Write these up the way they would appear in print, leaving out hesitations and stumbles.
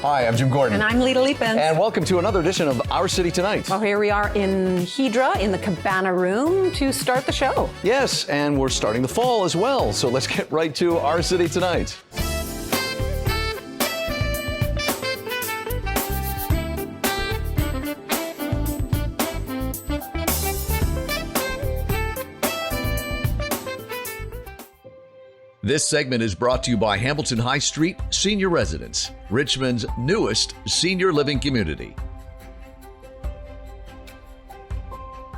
Hi, I'm Jim Gordon. And I'm Lita Leapin. And welcome to another edition of Our City Tonight. Well, here we are in Hydra, in the Cabana Room, to start the show. Yes, and we're starting the fall as well. So let's get right to Our City Tonight. This segment is brought to you by Hamilton High Street Senior Residence, Richmond's newest senior living community.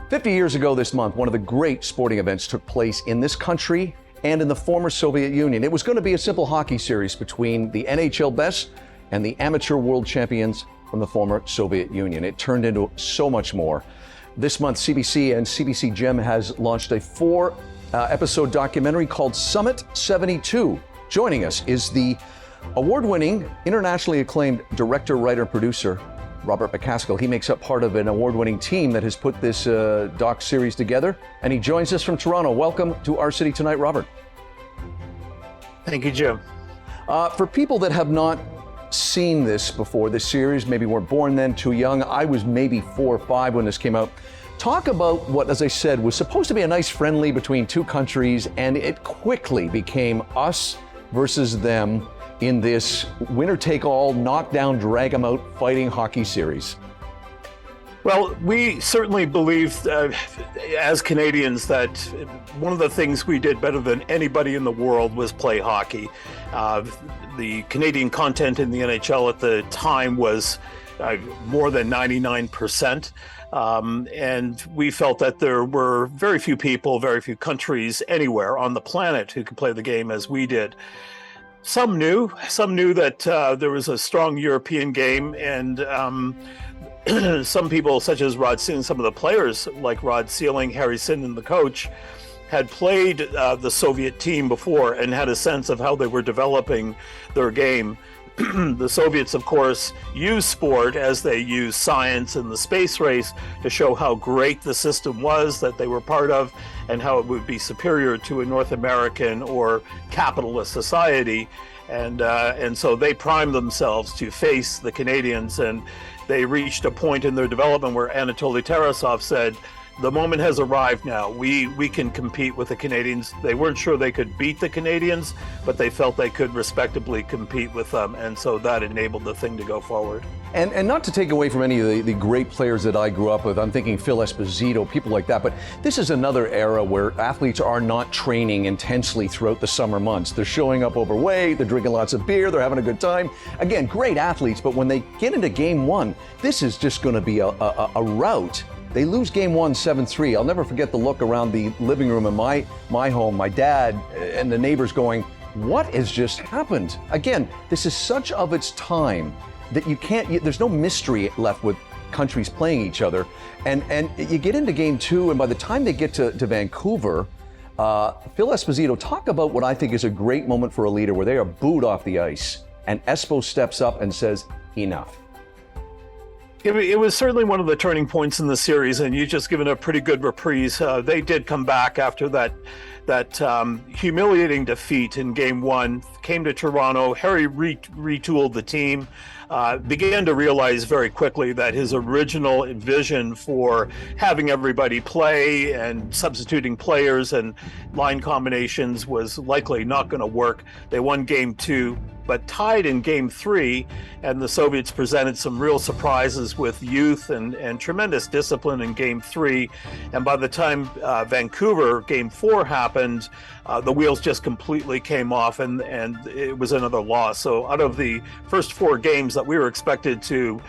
50 years ago this month, one of the great sporting events took place in this country and in the former Soviet Union. It was going to be a simple hockey series between the NHL best and the amateur world champions from the former Soviet Union. It turned into so much more. This month, CBC and CBC Gem has launched a four-episode documentary called Summit 72. Joining us is the award-winning, internationally acclaimed director, writer, producer, Robert McCaskill. He makes up part of an award-winning team that has put this doc series together, and he joins us from Toronto. Welcome to Our City Tonight, Robert. Thank you, Jim. For people that have not seen this before, this series, maybe weren't born then, too young. I was maybe 4 or 5 when this came out. Talk about what, as I said, was supposed to be a nice friendly between two countries, and it quickly became us versus them in this winner-take-all, knock-down, drag-em-out fighting hockey series. Well, we certainly believed as Canadians that one of the things we did better than anybody in the world was play hockey. The Canadian content in the NHL at the time was more than 99%. And we felt that there were very few people, very few countries anywhere on the planet who could play the game as we did. Some knew that there was a strong European game, and some people, such as Rod Sealing, some of the players like Rod Sealing, Harry Sinden, the coach, had played the Soviet team before and had a sense of how they were developing their game. The Soviets, of course, used sport as they used science and the space race to show how great the system was that they were part of and how it would be superior to a North American or capitalist society. And so they primed themselves to face the Canadians, and they reached a point in their development where Anatoly Tarasov said, the moment has arrived now. We can compete with the Canadians. They weren't sure they could beat the Canadians, but they felt they could respectably compete with them. And so that enabled the thing to go forward. And not to take away from any of the great players that I grew up with, I'm thinking Phil Esposito, people like that, but this is another era where athletes are not training intensely throughout the summer months. They're showing up overweight, they're drinking lots of beer, they're having a good time. Again, great athletes, but when they get into game one, this is just going to be a rout. They lose game one, 7-3. I'll never forget the look around the living room in my home, my dad and the neighbors going, what has just happened? Again, this is such of its time that there's no mystery left with countries playing each other. And you get into game two, and by the time they get to Vancouver, Phil Esposito, talk about what I think is a great moment for a leader where they are booed off the ice, and Espo steps up and says, enough. It was certainly one of the turning points in the series, and you've just given a pretty good reprise. They did come back after that humiliating defeat in game one, came to Toronto. Harry retooled the team, began to realize very quickly that his original vision for having everybody play and substituting players and line combinations was likely not going to work. They won game two, but tied in game three, and the Soviets presented some real surprises with youth and tremendous discipline in game three. And by the time Vancouver game four happened, the wheels just completely came off, and it was another loss. So out of the first 4 games that we were expected to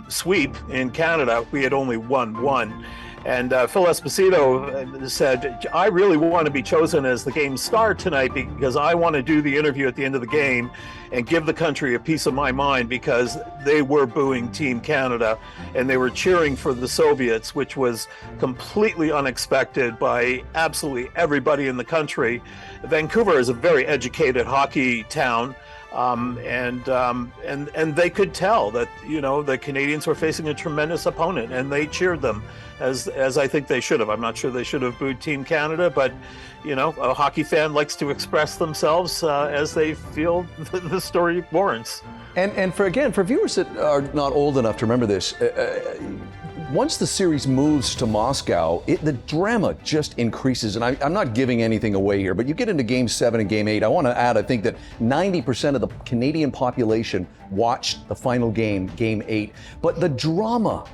sweep in Canada, we had only won 1. And Phil Esposito said, I really want to be chosen as the game star tonight because I want to do the interview at the end of the game and give the country a piece of my mind, because they were booing Team Canada and they were cheering for the Soviets, which was completely unexpected by absolutely everybody in the country. Vancouver is a very educated hockey town. and they could tell that the Canadians were facing a tremendous opponent, and they cheered them as I think they should have. I'm not sure they should have booed Team Canada, but a hockey fan likes to express themselves as they feel the story warrants. And for viewers that are not old enough to remember this, once the series moves to Moscow, the drama just increases. And I'm not giving anything away here, but you get into Game 7 and Game 8. I want to add, I think that 90% of the Canadian population watched the final game, Game 8. But the drama,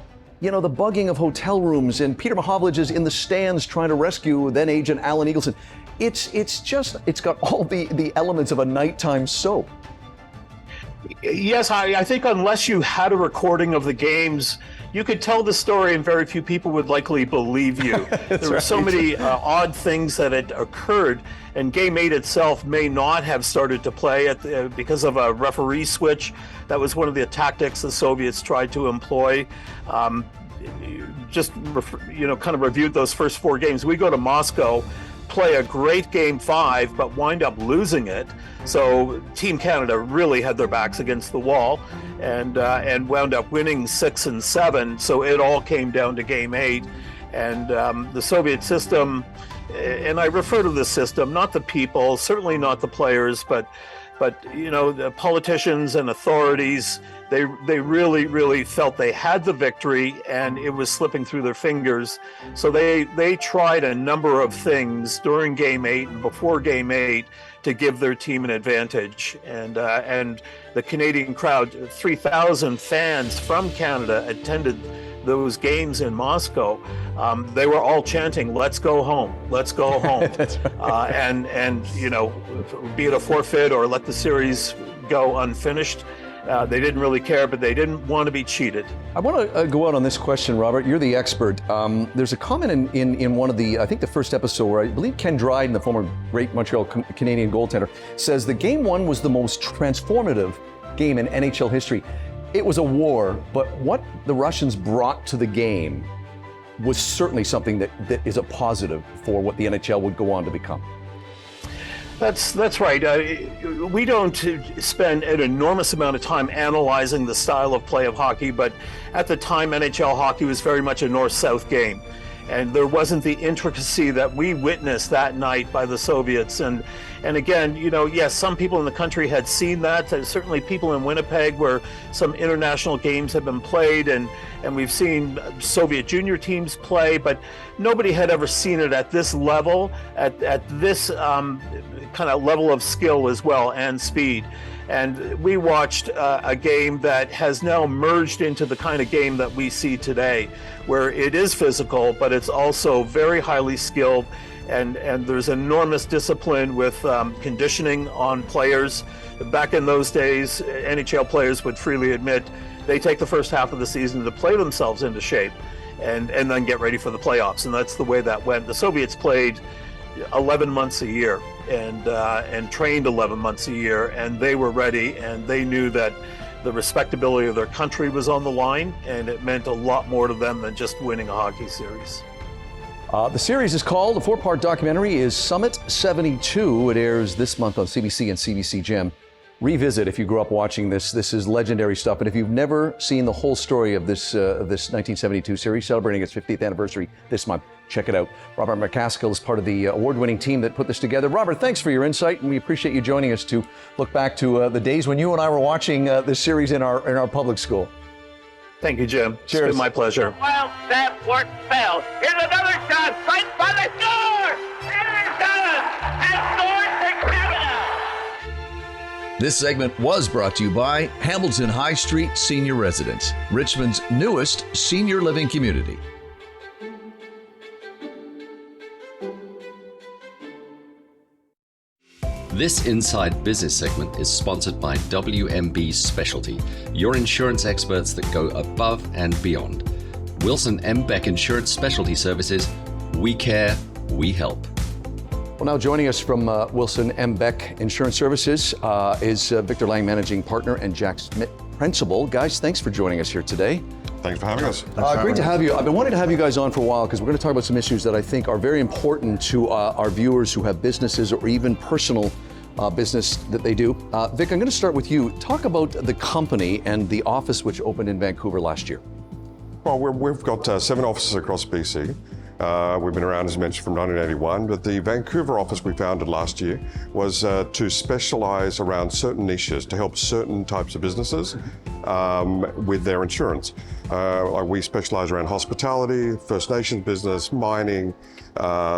the bugging of hotel rooms, and Peter Mahovlich is in the stands trying to rescue then agent Alan Eagleson. It's got all the elements of a nighttime soap. Yes, I think unless you had a recording of the games, you could tell the story and very few people would likely believe you. There were so many odd things that had occurred, and Game 8 itself may not have started to play because of a referee switch. That was one of the tactics the Soviets tried to employ. Just kind of reviewed those first 4 games. We go to Moscow, play a great Game 5, but wind up losing it. So Team Canada really had their backs against the wall, and wound up winning 6 and 7. So it all came down to Game 8, and the Soviet system. And I refer to the system, not the people, certainly not the players, but the politicians and authorities. They really, really felt they had the victory, and it was slipping through their fingers. So they tried a number of things during Game 8 and before Game 8 to give their team an advantage. And the Canadian crowd, 3,000 fans from Canada attended those games in Moscow. They were all chanting, "Let's go home, let's go home." That's right. And be it a forfeit or let the series go unfinished. They didn't really care, but they didn't want to be cheated. I want to go out on this question, Robert. You're the expert. There's a comment in one of I think the first episode, where I believe Ken Dryden, the former great Montreal Canadian goaltender, says that Game 1 was the most transformative game in NHL history. It was a war, but what the Russians brought to the game was certainly something that is a positive for what the NHL would go on to become. That's right. We don't spend an enormous amount of time analyzing the style of play of hockey, but at the time, NHL hockey was very much a north-south game. And there wasn't the intricacy that we witnessed that night by the Soviets. And again, yes, some people in the country had seen that. Certainly people in Winnipeg, where some international games have been played, and we've seen Soviet junior teams play, but nobody had ever seen it at this level, at this kind of level of skill as well, and speed. And we watched a game that has now merged into the kind of game that we see today, where it is physical, but it's also very highly skilled, and there's enormous discipline with conditioning on players. Back in those days, NHL players would freely admit they take the first half of the season to play themselves into shape and then get ready for the playoffs, and that's the way that went. The Soviets played 11 months a year and trained 11 months a year, and they were ready, and they knew that the respectability of their country was on the line, and it meant a lot more to them than just winning a hockey series. The series is called, the 4-part documentary is Summit 72. It airs this month on CBC and CBC Gem. Revisit if you grew up watching this. This is legendary stuff. And if you've never seen the whole story of this 1972 series, celebrating its 50th anniversary this month, check it out. Robert McCaskill is part of the award-winning team that put this together. Robert, thanks for your insight, and we appreciate you joining us to look back to the days when you and I were watching this series in our public school. Thank you, Jim. Cheers. It's been my pleasure. Well, that work fell. Here's another shot. Right by the score. It is done. And scores for Canada. This segment was brought to you by Hamilton High Street Senior Residence, Richmond's newest senior living community. This Inside Business segment is sponsored by WMB Specialty, your insurance experts that go above and beyond. Wilson M. Beck Insurance Specialty Services, we care, we help. Well, now joining us from Wilson M. Beck Insurance Services is Victor Lang, Managing Partner, and Jack Schmidt, Principal. Guys, thanks for joining us here today. Thanks for having us. Great to have you. I've been wanting to have you guys on for a while because we're going to talk about some issues that I think are very important to our viewers who have businesses or even personal business that they do. Vic, I'm going to start with you. Talk about the company and the office which opened in Vancouver last year. Well, we've got 7 offices across BC. We've been around, as mentioned, from 1981, but the Vancouver office we founded last year was to specialize around certain niches to help certain types of businesses with their insurance. We specialize around hospitality, First Nations business, mining,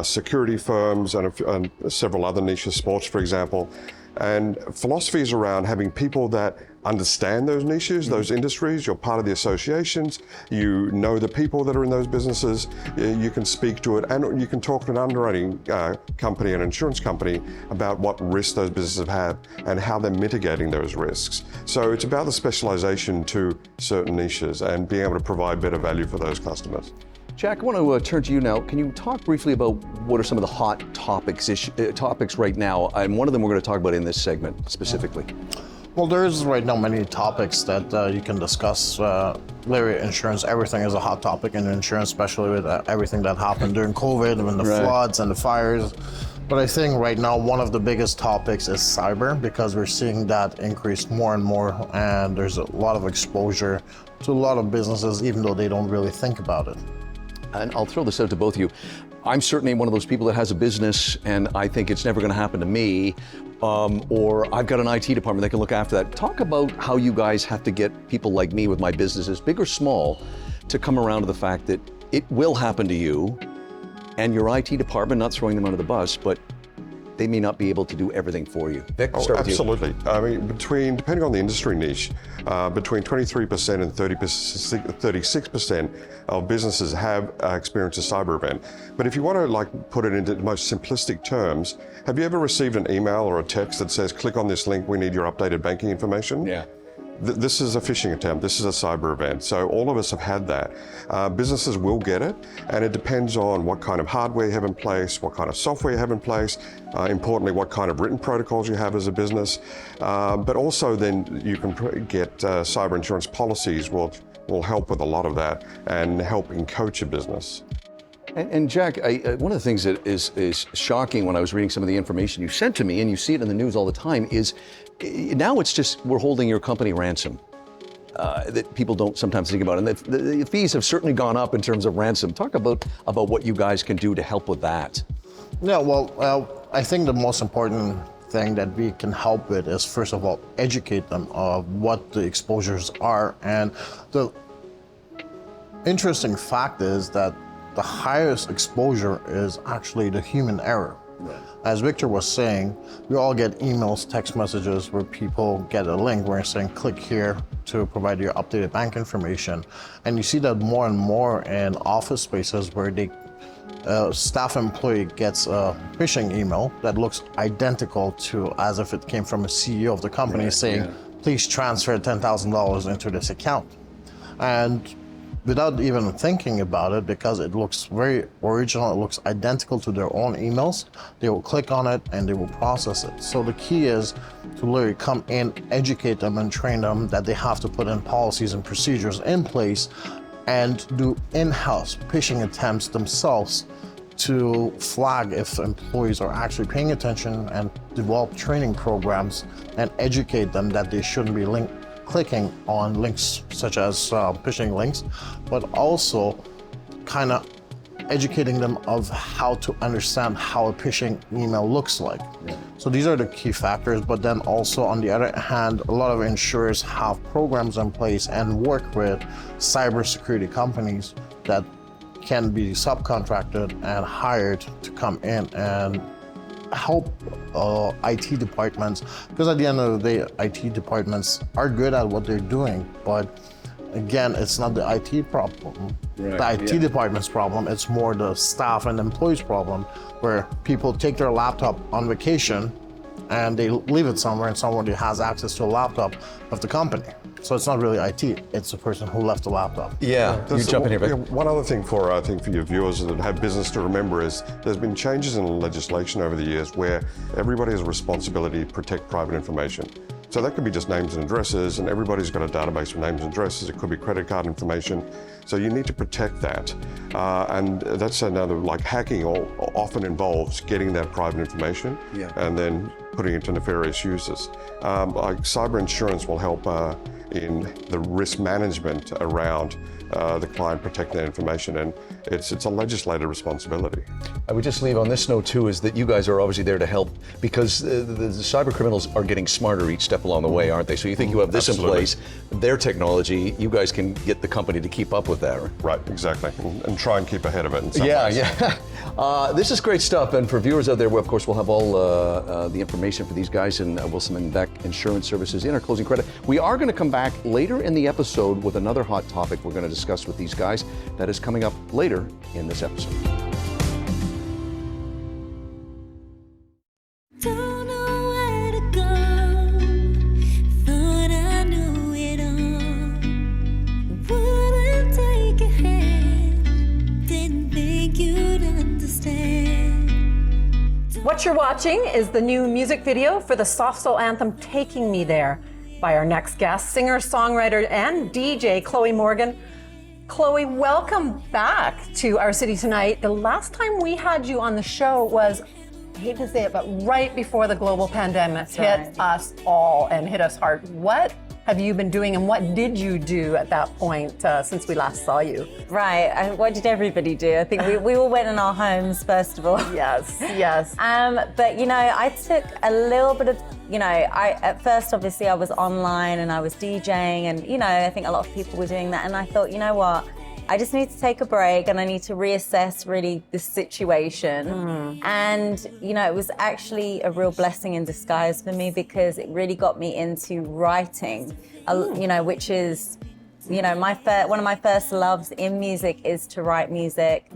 security firms, and several other niches, sports, for example. And philosophies around having people that understand those niches, those industries. You're part of the associations, you know the people that are in those businesses, you can speak to it, and you can talk to an underwriting company, an insurance company, about what risks those businesses have and how they're mitigating those risks. So it's about the specialization to certain niches and being able to provide better value for those customers. Jack, I want to turn to you now. Can you talk briefly about what are some of the hot topics right now? And one of them we're going to talk about in this segment specifically. Well, there's right now many topics that you can discuss. Larry, insurance, everything is a hot topic in insurance, especially with everything that happened during COVID and the floods and the fires. But I think right now one of the biggest topics is cyber, because we're seeing that increase more and more, and there's a lot of exposure to a lot of businesses, even though they don't really think about it. And I'll throw this out to both of you. I'm certainly one of those people that has a business and I think it's never going to happen to me, or I've got an IT department that can look after that. Talk about how you guys have to get people like me with my businesses, big or small, to come around to the fact that it will happen to you and your IT department, not throwing them under the bus, but they may not be able to do everything for you. Vic, start with you. Absolutely. I mean, depending on the industry niche, between 23% and 36% of businesses have experienced a cyber event. But if you want to put it into the most simplistic terms, have you ever received an email or a text that says, click on this link, we need your updated banking information? Yeah. This is a phishing attempt. This is a cyber event. So all of us have had that. Businesses will get it, and it depends on what kind of hardware you have in place, what kind of software you have in place, importantly, what kind of written protocols you have as a business. But also then you can get cyber insurance policies will help with a lot of that and help coach a business. And Jack, one of the things that is shocking when I was reading some of the information you sent to me, and you see it in the news all the time, is now it's just we're holding your company ransom that people don't sometimes think about. And the fees have certainly gone up in terms of ransom. Talk about what you guys can do to help with that. Yeah, well, I think the most important thing that we can help with is, first of all, educate them of what the exposures are. And the interesting fact is that the highest exposure is actually the human error. Right. As Victor was saying, we all get emails, text messages where people get a link where it's saying, click here to provide your updated bank information. And you see that more and more in office spaces where staff employee gets a phishing email that looks identical to as if it came from a CEO of the company saying, please transfer $10,000 into this account. And without even thinking about it, because it looks very original, it looks identical to their own emails, they will click on it and they will process it. So the key is to literally come in, educate them and train them that they have to put in policies and procedures in place and do in-house phishing attempts themselves to flag if employees are actually paying attention, and develop training programs and educate them that they shouldn't be clicking on links such as phishing links, but also kind of educating them of how to understand how a phishing email looks like. Yeah. So these are the key factors, but then also on the other hand, a lot of insurers have programs in place and work with cybersecurity companies that can be subcontracted and hired to come in and help IT departments, because at the end of the day, IT departments are good at what they're doing, but again, it's not the IT problem, the IT department's problem, it's more the staff and employees problem, where people take their laptop on vacation and they leave it somewhere and somebody has access to a laptop of the company. So it's not really IT, it's the person who left the laptop. Yeah, you jump in here, Vic. One other thing for your viewers that have business to remember is there's been changes in legislation over the years where everybody has a responsibility to protect private information. So that could be just names and addresses, and everybody's got a database of names and addresses. It could be credit card information. So you need to protect that. And that's another, like hacking often involves getting that private information and then putting it to nefarious uses. Like cyber insurance will help in the risk management around the client protecting their information, and it's a legislative responsibility. I would just leave on this note too, is that you guys are obviously there to help, because the cyber criminals are getting smarter each step along the way, aren't they? So you think you have this in place, their technology, you guys can get the company to keep up with that, right? Right, exactly, and try and keep ahead of it in some Yeah, ways. yeah. This is great stuff, and for viewers out there, of course, we'll have all the information for these guys and Wilson and Beck Insurance Services in our closing credit. We are going to come back later in the episode with another hot topic we're going to discuss with these guys. That is coming up later in this episode. Don't know where to go. Thought I knew it all. Wouldn't take a hand. Didn't think you'd understand. What you're watching is the new music video for the soft soul anthem Taking Me There by our next guest, singer, songwriter, and DJ Chloe Morgan. Chloe, welcome back to Our City Tonight. The last time we had you on the show was, I hate to say it, but right before the global pandemic hit us all and hit us hard. What have you been doing, and what did you do at that point since we last saw you? Right, what did everybody do? I think we all went in our homes, first of all. Yes, yes. But you know, I took a little bit of, at first obviously I was online and I was DJing, and I think a lot of people were doing that, and I thought, you know what, I just need to take a break and I need to reassess really the situation. And it was actually a real blessing in disguise for me, because it really got me into writing, which is, one of my first loves in music is to write music.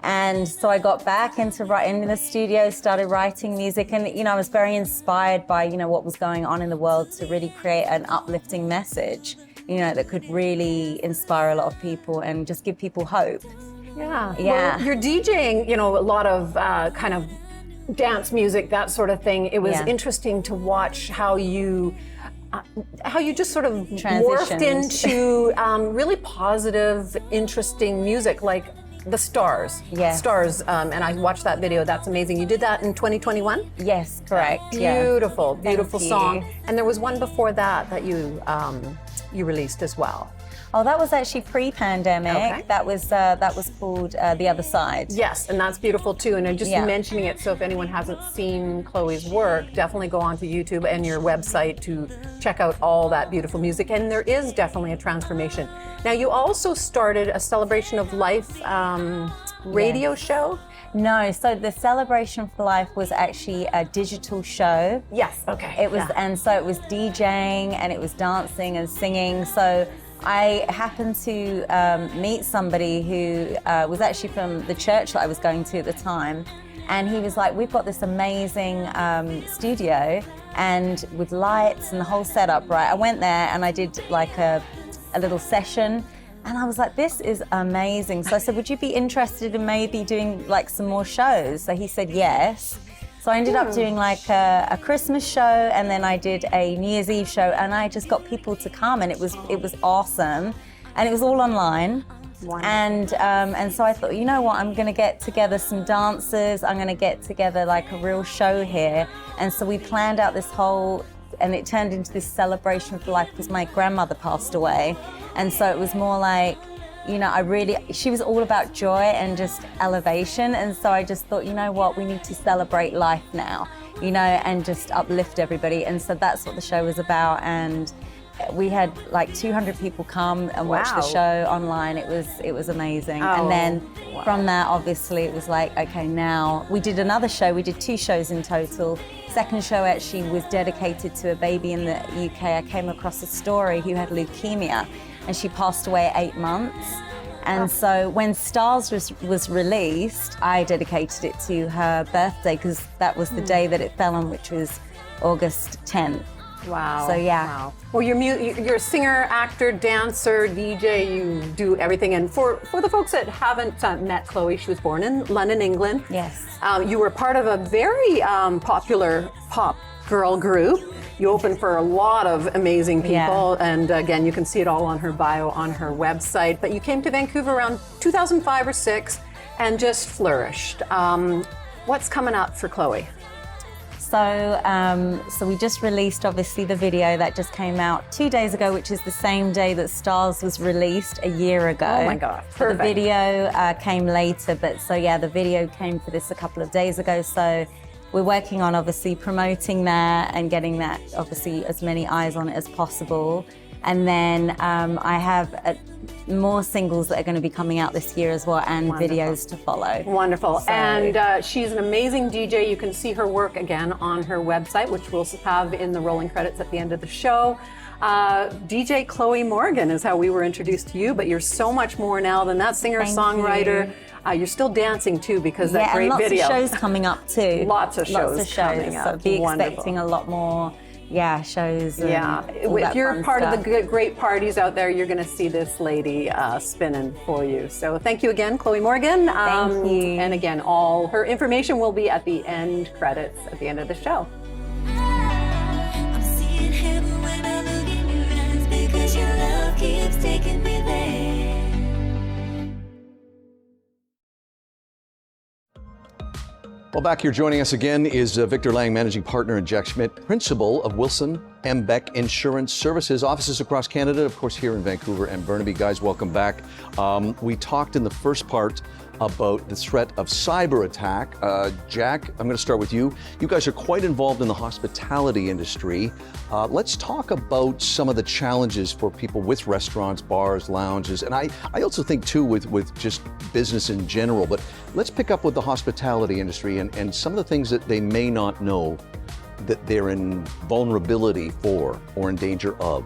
And so I got back into writing in the studio, started writing music, and I was very inspired by what was going on in the world to really create an uplifting message, that could really inspire a lot of people and just give people hope. Yeah. Yeah. Well, you're DJing, a lot of kind of dance music, that sort of thing. It was interesting to watch how you just sort of morphed into really positive, interesting music, like the Stars. Yeah. Stars, and I watched that video. That's amazing. You did that in 2021? Yes, correct. Beautiful, Yeah. beautiful Thank song. you. And there was one before that you released as well. Oh, that was actually pre-pandemic. Okay. That was called The Other Side. Yes, and that's beautiful too. And I'm just Yeah. mentioning it, so if anyone hasn't seen Chloe's work, definitely go onto YouTube and your website to check out all that beautiful music. And there is definitely a transformation. Now, you also started a Celebration of Life radio show. No, so the Celebration for Life was actually a digital show. Yes, okay. It was, and so it was DJing and it was dancing and singing. So I happened to meet somebody who was actually from the church that I was going to at the time. And he was like, we've got this amazing studio and with lights and the whole setup, right? I went there and I did like a little session. And I was like, this is amazing. So I said, would you be interested in maybe doing like some more shows? So he said yes. So I ended up doing like a Christmas show, and then I did a New Year's Eve show, and I just got people to come, and it was awesome. And it was all online. Wow. And so I thought, you know what, I'm gonna get together some dancers, I'm gonna get together like a real show here. And so we planned out this whole, and it turned into this celebration for life because my grandmother passed away. And so it was more like, she was all about joy and just elevation. And so I just thought, you know what, we need to celebrate life now, and just uplift everybody. And so that's what the show was about. And we had like 200 people come and watch the show online. It was amazing. And then from that, obviously, it was like, okay, now we did another show. We did 2 shows in total. Second show actually was dedicated to a baby in the UK. I came across a story who had leukemia, and she passed away at 8 months. And so when Stars was released, I dedicated it to her birthday, because that was the day that it fell on, which was August 10th. Wow. So yeah. Wow. Well, you're a singer, actor, dancer, DJ, you do everything. And for the folks that haven't met Chloe, she was born in London, England. Yes. You were part of a very popular pop girl group. You open for a lot of amazing people, Yeah. and again, you can see it all on her bio on her website. But you came to Vancouver around 2005 or 6 and just flourished. What's coming up for Chloe? So we just released, obviously, the video that just came out 2 days ago, which is the same day that Stars was released a year ago. Oh my God, The perfect. video came later, but so yeah, the video came for this a couple of days ago. So we're working on obviously promoting that and getting that obviously as many eyes on it as possible. And then I have more singles that are going to be coming out this year as well, and Wonderful. videos to follow. Wonderful. So- And she's an amazing DJ. You can see her work again on her website, which we'll have in the rolling credits at the end of the show. DJ Chloe Morgan is how we were introduced to you, but you're so much more now than that. Singer-songwriter. You're still dancing too, because that Yeah, great and lots video. of shows coming up too. Lots of shows coming So up. be Wonderful. expecting a lot more, shows. And Yeah, all if that you're fun part of stuff. the good, great parties out there, you're going to see this lady spinning for you. So thank you again, Chloe Morgan. Thank you. And again, all her information will be at the end credits at the end of the show. I'm seeing heaven when I look in your eyes, because your love keeps taking me there. Well, back here joining us again is Victor Lang, Managing Partner, and Jack Schmidt, Principal of Wilson M. Beck Insurance Services, offices across Canada, of course, here in Vancouver and Burnaby. Guys, welcome back. We talked in the first part about the threat of cyber attack. Jack, I'm going to start with you. You guys are quite involved in the hospitality industry. Let's talk about some of the challenges for people with restaurants, bars, lounges, and I also think too with just business in general, but let's pick up with the hospitality industry and some of the things that they may not know that they're in vulnerability for or in danger of.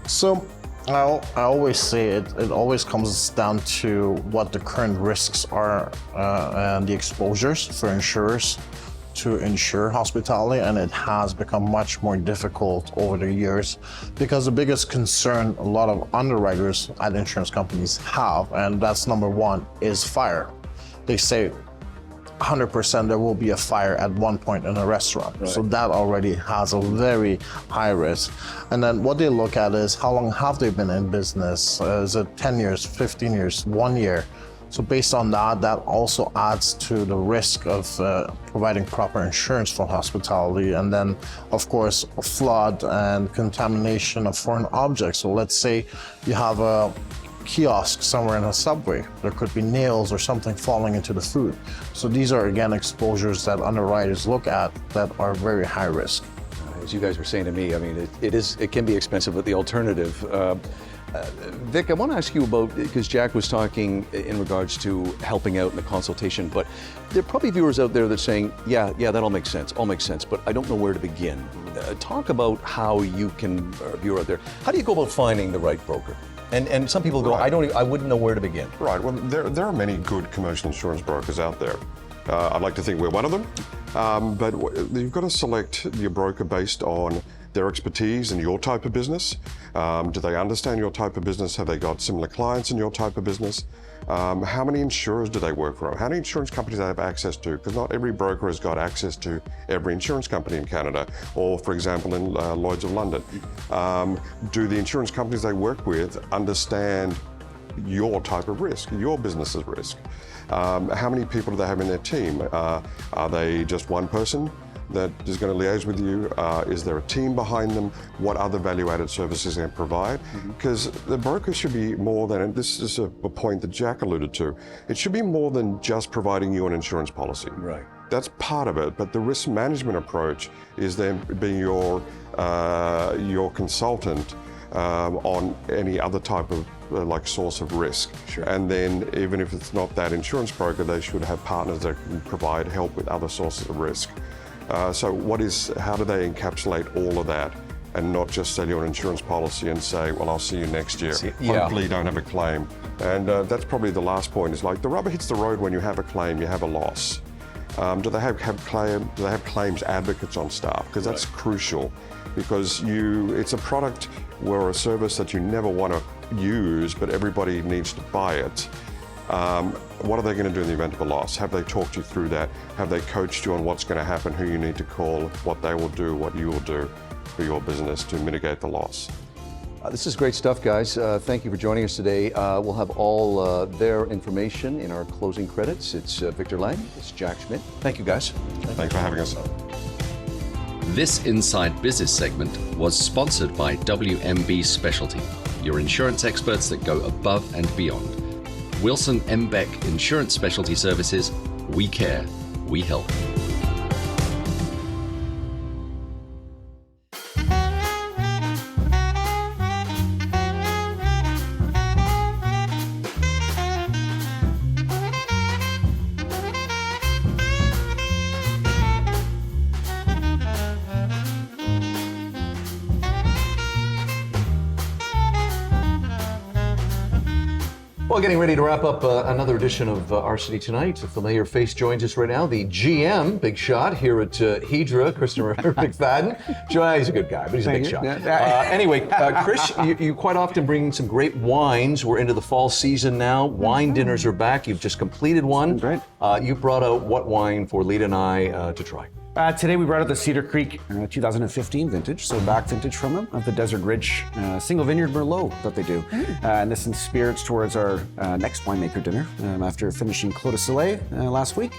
So I always say it always comes down to what the current risks are and the exposures for insurers to insure hospitality, and it has become much more difficult over the years because the biggest concern a lot of underwriters at insurance companies have, and that's number one, is fire. They say 100% there will be a fire at one point in a restaurant. Right. So that already has a very high risk. And then what they look at is how long have they been in business? Is it 10 years, 15 years, 1 year? So based on that, that also adds to the risk of providing proper insurance for hospitality. And then, of course, flood and contamination of foreign objects. So let's say you have a kiosk somewhere in a subway. There could be nails or something falling into the food. So these are, again, exposures that underwriters look at that are very high risk. As you guys were saying to me, I mean, it can be expensive, but the alternative. Vic, I want to ask you about, because Jack was talking in regards to helping out in the consultation, but there are probably viewers out there that are saying, yeah, that all makes sense, but I don't know where to begin. Talk about how you can, viewer out there, how do you go about finding the right broker? And some people go, Right. I wouldn't know where to begin. Right, well, there are many good commercial insurance brokers out there. I'd like to think we're one of them, but you've got to select your broker based on their expertise in your type of business. Do they understand your type of business? Have they got similar clients in your type of business? How many insurers do they work for? How many insurance companies do they have access to? Because not every broker has got access to every insurance company in Canada, or for example in Lloyd's of London. Do the insurance companies they work with understand your type of risk, your business's risk? How many people do they have in their team? Are they just one person that is going to liaise with you? Is there a team behind them? What other value-added services they provide? Because the broker should be more than, and this is a point that Jack alluded to, it should be more than just providing you an insurance policy. Right. That's part of it, but the risk management approach is then being your consultant on any other type of source of risk. Sure. And then even if it's not that insurance broker, they should have partners that can provide help with other sources of risk. So how do they encapsulate all of that and not just sell you an insurance policy and say, well, I'll see you next year. Yeah. Hopefully you don't have a claim. And that's probably the last point, is like the rubber hits the road when you have a claim, you have a loss. Do they have claims advocates on staff? Because that's crucial, because it's a product or a service that you never want to use, but everybody needs to buy it. What are they going to do in the event of a loss? Have they talked you through that? Have they coached you on what's going to happen, who you need to call, what they will do, what you will do? for your business to mitigate the loss. This is great stuff, guys. Thank you for joining us today. We'll have all their information in our closing credits. It's Victor Lang, it's Jack Schmidt. Thank you, guys. Thanks for having us. This Inside Business segment was sponsored by WMB Specialty, your insurance experts that go above and beyond. Wilson M. Beck Insurance Specialty Services. We care. We help. Well, getting ready to wrap up another edition of Our City Tonight. A familiar face joins us right now, the GM, big shot here at Hydra, Christopher McFadden. He's a good guy, but he's a big shot. Anyway, Chris, you quite often bring some great wines. We're into the fall season now. Wine dinners are back. You've just completed one. Great. You brought out what wine for Lita and I to try? Today we brought out the Cedar Creek 2015 vintage, so back vintage from them, of the Desert Ridge single vineyard Merlot that they do. And this in spirits towards our next winemaker dinner after finishing Clos de Soleil last week.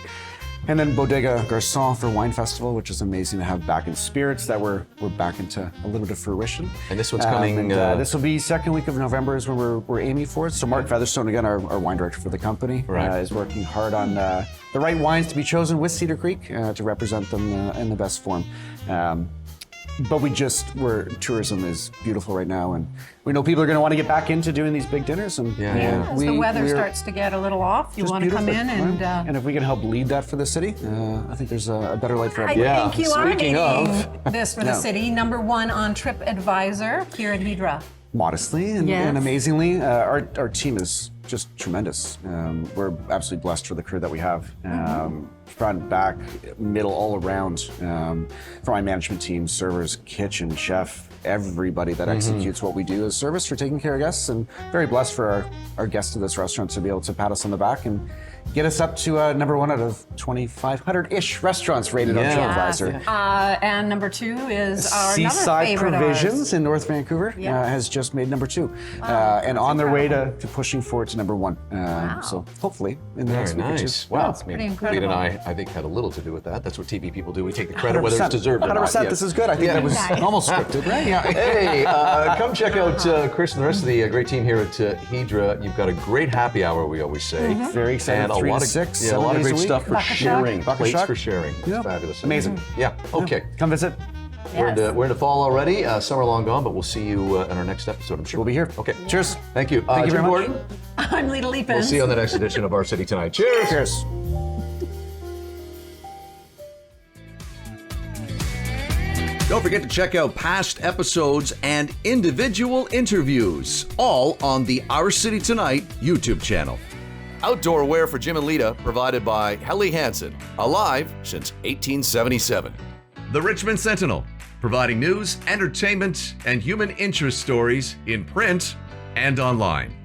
And then Bodega Garçon for Wine Festival, which is amazing to have back in spirits that we're back into a little bit of fruition. And this one's coming... this will be second week of November is when we're aiming for it. So Mark Featherstone, again, our wine director for the company, is working hard on the right wines to be chosen with Cedar Creek to represent them in the best form. But tourism is beautiful right now, and we know people are going to want to get back into doing these big dinners. And As the weather starts to get a little off, you want to come in and... And if we can help lead that for the city, I think there's a better life for everyone. I think you are leading this for the city. Number 1 on TripAdvisor here at Hydra. Modestly and amazingly, our team is just tremendous. We're absolutely blessed for the crew that we have. Front, back, middle, all around. From my management team, servers, kitchen, chef, everybody that executes what we do is service for taking care of guests, and very blessed for our guests of this restaurant to be able to pat us on the back and get us up to number 1 out of 2,500-ish restaurants rated on TripAdvisor. And number 2 is our Seaside favorite Provisions in North Vancouver has just made number 2, and on their way to pushing forward to number 1. So hopefully in the next week or 2. Wow, That's pretty incredible. Lita and I think, had a little to do with that. That's what TV people do. We take the credit whether it's deserved or not. 100%. This is good. I think that was almost scripted, right? Hey, come check out Chris and the rest of the great team here at Hydra. You've got a great happy hour, we always say. Very excited. And a lot of great stuff for sharing. Plates for sharing. It's fabulous. Amazing. Yeah. Okay. Come visit. We're into fall already. Summer long gone, but we'll see you in our next episode, I'm sure. We'll be here. Okay. Cheers. Thank you. Thank you very much. Gordon. I'm Lita Leapins. We'll see you on the next edition of Our City Tonight. Cheers. Cheers. Don't forget to check out past episodes and individual interviews, all on the Our City Tonight YouTube channel. Outdoor wear for Jim and Lita provided by Helly Hansen, alive since 1877. The Richmond Sentinel, providing news, entertainment, and human interest stories in print and online.